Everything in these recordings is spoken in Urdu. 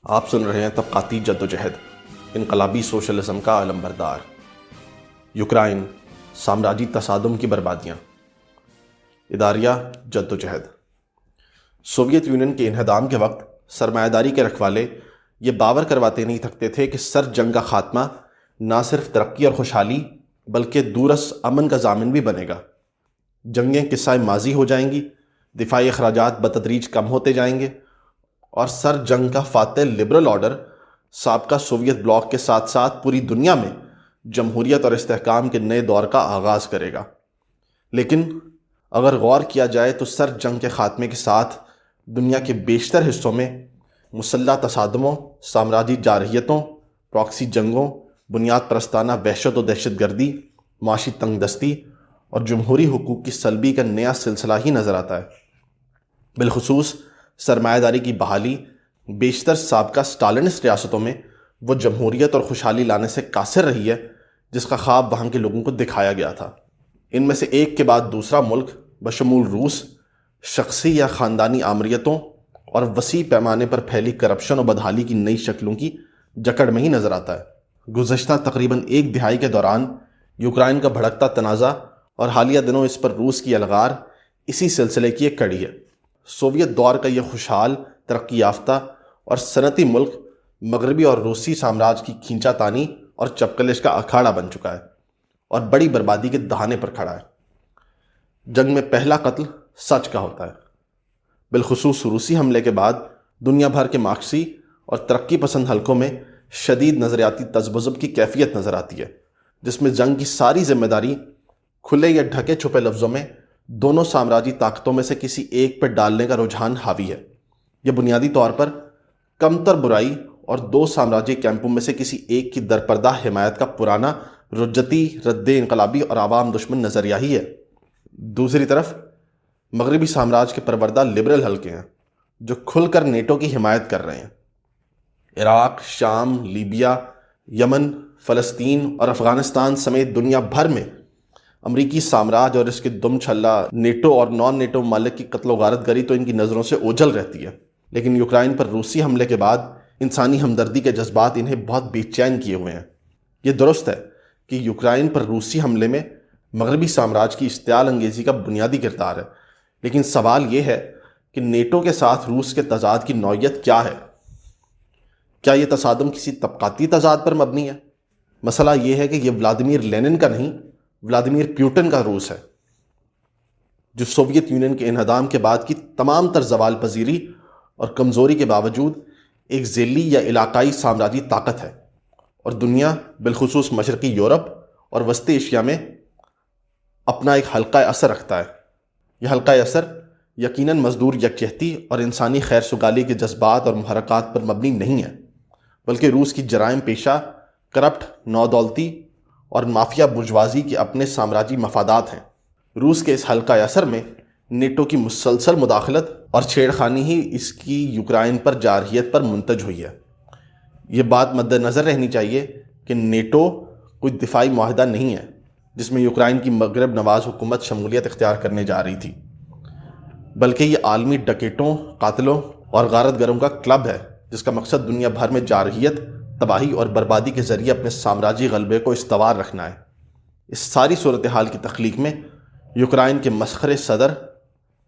آپ سن رہے ہیں طبقاتی جدوجہد، انقلابی سوشلزم کا علم بردار۔ یوکرائن، سامراجی تصادم کی بربادیاں، اداریہ جدوجہد۔ سوویت یونین کے انہدام کے وقت سرمایہ داری کے رکھوالے یہ باور کرواتے نہیں تھکتے تھے کہ سر جنگ کا خاتمہ نہ صرف ترقی اور خوشحالی بلکہ دورس امن کا ضامن بھی بنے گا۔ جنگیں قصہ ماضی ہو جائیں گی، دفاعی اخراجات بتدریج کم ہوتے جائیں گے اور سر جنگ کا فاتح لبرل آرڈر سابقہ سوویت بلاک کے ساتھ ساتھ پوری دنیا میں جمہوریت اور استحکام کے نئے دور کا آغاز کرے گا۔ لیکن اگر غور کیا جائے تو سر جنگ کے خاتمے کے ساتھ دنیا کے بیشتر حصوں میں مسلح تصادموں، سامراجی جارحیتوں، پراکسی جنگوں، بنیاد پرستانہ وحشت و دہشت گردی، معاشی تنگ دستی اور جمہوری حقوق کی سلبی کا نیا سلسلہ ہی نظر آتا ہے۔ بالخصوص سرمایہ داری کی بحالی بیشتر سابقہ اسٹالنسٹ ریاستوں میں وہ جمہوریت اور خوشحالی لانے سے قاصر رہی ہے جس کا خواب وہاں کے لوگوں کو دکھایا گیا تھا۔ ان میں سے ایک کے بعد دوسرا ملک بشمول روس شخصی یا خاندانی آمریتوں اور وسیع پیمانے پر پھیلی کرپشن و بدحالی کی نئی شکلوں کی جکڑ میں ہی نظر آتا ہے۔ گزشتہ تقریباً ایک دہائی کے دوران یوکرائن کا بھڑکتا تنازع اور حالیہ دنوں اس پر روس کی الغار اسی سلسلے کی ایک کڑی ہے۔ سوویت دور کا یہ خوشحال، ترقی یافتہ اور صنعتی ملک مغربی اور روسی سامراج کی کھینچا تانی اور چپکلش کا اکھاڑا بن چکا ہے اور بڑی بربادی کے دہانے پر کھڑا ہے۔ جنگ میں پہلا قتل سچ کا ہوتا ہے۔ بالخصوص روسی حملے کے بعد دنیا بھر کے مارکسی اور ترقی پسند حلقوں میں شدید نظریاتی تذبذب کی کیفیت نظر آتی ہے، جس میں جنگ کی ساری ذمہ داری کھلے یا ڈھکے چھپے لفظوں میں دونوں سامراجی طاقتوں میں سے کسی ایک پر ڈالنے کا رجحان حاوی ہے۔ یہ بنیادی طور پر کمتر برائی اور دو سامراجی کیمپوں میں سے کسی ایک کی درپردہ حمایت کا پرانا رجتی رد انقلابی اور عوام دشمن نظریہ ہی ہے۔ دوسری طرف مغربی سامراج کے پروردہ لبرل حلقے ہیں جو کھل کر نیٹو کی حمایت کر رہے ہیں۔ عراق، شام، لیبیا، یمن، فلسطین اور افغانستان سمیت دنیا بھر میں امریکی سامراج اور اس کے دم چھلا نیٹو اور نان نیٹو ممالک کی قتل و غارت گری تو ان کی نظروں سے اوجھل رہتی ہے، لیکن یوکرائن پر روسی حملے کے بعد انسانی ہمدردی کے جذبات انہیں بہت بے چین کیے ہوئے ہیں۔ یہ درست ہے کہ یوکرائن پر روسی حملے میں مغربی سامراج کی اشتعال انگیزی کا بنیادی کردار ہے، لیکن سوال یہ ہے کہ نیٹو کے ساتھ روس کے تضاد کی نوعیت کیا ہے؟ کیا یہ تصادم کسی طبقاتی تضاد پر مبنی ہے؟ مسئلہ یہ ہے کہ یہ ولادیمیر لینن کا نہیں، ولادیمیر پیوٹن کا روس ہے، جو سوویت یونین کے انہدام کے بعد کی تمام تر زوال پذیری اور کمزوری کے باوجود ایک ذیلی یا علاقائی سامراجی طاقت ہے اور دنیا بالخصوص مشرقی یورپ اور وسطی ایشیا میں اپنا ایک حلقہ اثر رکھتا ہے۔ یہ حلقہ اثر یقیناً مزدور یکجہتی اور انسانی خیر سگالی کے جذبات اور محرکات پر مبنی نہیں ہے، بلکہ روس کی جرائم پیشہ، کرپٹ نودولتی اور مافیا برجوازی کے اپنے سامراجی مفادات ہیں۔ روس کے اس حلقہ اثر میں نیٹو کی مسلسل مداخلت اور چھیڑخانی ہی اس کی یوکرائن پر جارحیت پر منتج ہوئی ہے۔ یہ بات مد نظر رہنی چاہیے کہ نیٹو کوئی دفاعی معاہدہ نہیں ہے جس میں یوکرائن کی مغرب نواز حکومت شمولیت اختیار کرنے جا رہی تھی، بلکہ یہ عالمی ڈکیٹوں، قاتلوں اور غارت گروں کا کلب ہے جس کا مقصد دنیا بھر میں جارحیت، تباہی اور بربادی کے ذریعے اپنے سامراجی غلبے کو استوار رکھنا ہے۔ اس ساری صورتحال کی تخلیق میں یوکرائن کے مسخرے صدر،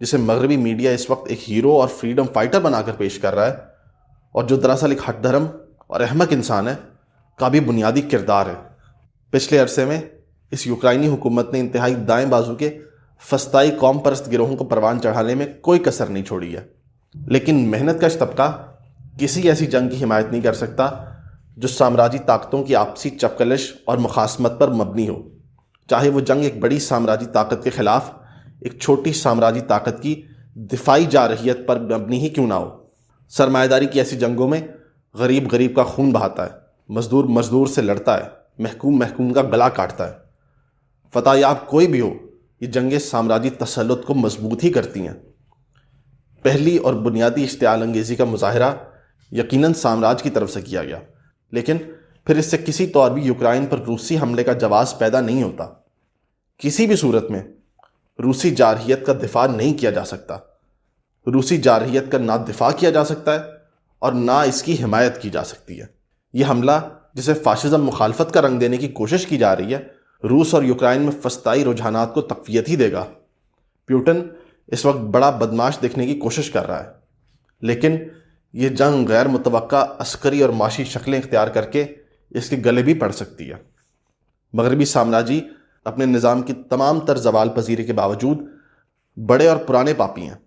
جسے مغربی میڈیا اس وقت ایک ہیرو اور فریڈم فائٹر بنا کر پیش کر رہا ہے اور جو دراصل ایک ہٹ دھرم اور احمق انسان ہے، کا بھی بنیادی کردار ہے۔ پچھلے عرصے میں اس یوکرائنی حکومت نے انتہائی دائیں بازو کے فسطائی قوم پرست گروہوں کو پروان چڑھانے میں کوئی کسر نہیں چھوڑی ہے، لیکن محنت کش طبقہ کسی ایسی جنگ کی حمایت نہیں کر سکتا جو سامراجی طاقتوں کی آپسی چپکلش اور مخاصمت پر مبنی ہو، چاہے وہ جنگ ایک بڑی سامراجی طاقت کے خلاف ایک چھوٹی سامراجی طاقت کی دفاعی جارحیت پر مبنی ہی کیوں نہ ہو۔ سرمایہ داری کی ایسی جنگوں میں غریب غریب کا خون بہاتا ہے، مزدور مزدور سے لڑتا ہے، محکوم محکوم کا گلا کاٹتا ہے۔ فتح یاب کوئی بھی ہو، یہ جنگیں سامراجی تسلط کو مضبوط ہی کرتی ہیں۔ پہلی اور بنیادی اشتعال انگیزی کا مظاہرہ یقیناً سامراج کی طرف سے کیا گیا، لیکن پھر اس سے کسی طور بھی یوکرائن پر روسی حملے کا جواز پیدا نہیں ہوتا۔ کسی بھی صورت میں روسی جارحیت کا دفاع نہیں کیا جا سکتا۔ روسی جارحیت کا نہ دفاع کیا جا سکتا ہے اور نہ اس کی حمایت کی جا سکتی ہے۔ یہ حملہ جسے فاشزم مخالفت کا رنگ دینے کی کوشش کی جا رہی ہے، روس اور یوکرائن میں فسطائی رجحانات کو تقویت ہی دے گا۔ پیوٹن اس وقت بڑا بدماش دکھنے کی کوشش کر رہا ہے، لیکن یہ جنگ غیر متوقع عسکری اور معاشی شکلیں اختیار کر کے اس کے گلے بھی پڑ سکتی ہے۔ مغربی سامراجی اپنے نظام کی تمام تر زوال پذیری کے باوجود بڑے اور پرانے پاپی ہیں۔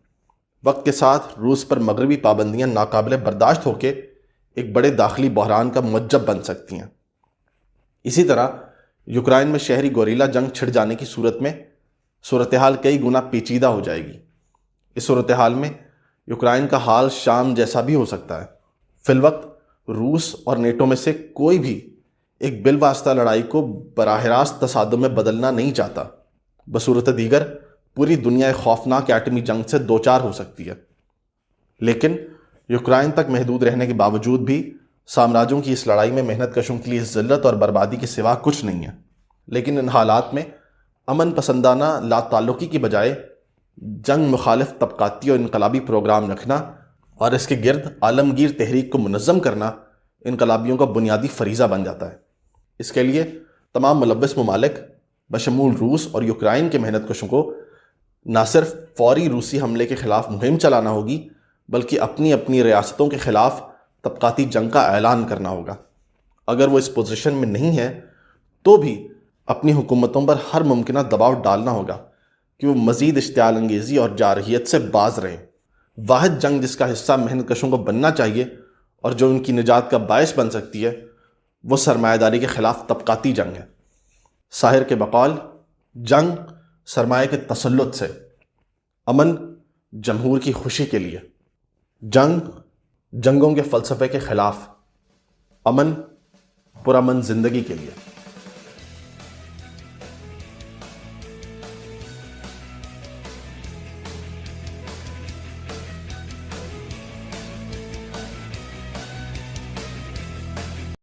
وقت کے ساتھ روس پر مغربی پابندیاں ناقابل برداشت ہو کے ایک بڑے داخلی بحران کا موجب بن سکتی ہیں۔ اسی طرح یوکرائن میں شہری گوریلا جنگ چھڑ جانے کی صورت میں صورتحال کئی گنا پیچیدہ ہو جائے گی۔ اس صورتحال میں یوکرائن کا حال شام جیسا بھی ہو سکتا ہے۔ فی الوقت روس اور نیٹو میں سے کوئی بھی ایک بالواسطہ لڑائی کو براہ راست تصادم میں بدلنا نہیں چاہتا۔ بصورت دیگر پوری دنیا ایک خوفناک ایٹمی جنگ سے دوچار ہو سکتی ہے، لیکن یوکرائن تک محدود رہنے کے باوجود بھی سامراجوں کی اس لڑائی میں محنت کشوں کے لیے ذلت اور بربادی کے سوا کچھ نہیں ہے۔ لیکن ان حالات میں امن پسندانہ لا تعلقی کی بجائے جنگ مخالف طبقاتی اور انقلابی پروگرام رکھنا اور اس کے گرد عالمگیر تحریک کو منظم کرنا انقلابیوں کا بنیادی فریضہ بن جاتا ہے۔ اس کے لیے تمام ملوث ممالک بشمول روس اور یوکرائن کے محنت کشوں کو نہ صرف فوری روسی حملے کے خلاف مہم چلانا ہوگی، بلکہ اپنی اپنی ریاستوں کے خلاف طبقاتی جنگ کا اعلان کرنا ہوگا۔ اگر وہ اس پوزیشن میں نہیں ہے تو بھی اپنی حکومتوں پر ہر ممکنہ دباؤ ڈالنا ہوگا کہ وہ مزید اشتعال انگیزی اور جارحیت سے باز رہیں۔ واحد جنگ جس کا حصہ محنت کشوں کو بننا چاہیے اور جو ان کی نجات کا باعث بن سکتی ہے، وہ سرمایہ داری کے خلاف طبقاتی جنگ ہے۔ ساحر کے بقول، جنگ سرمایہ کے تسلط سے، امن جمہور کی خوشی کے لیے، جنگ جنگوں کے فلسفے کے خلاف، امن پرامن زندگی کے لیے۔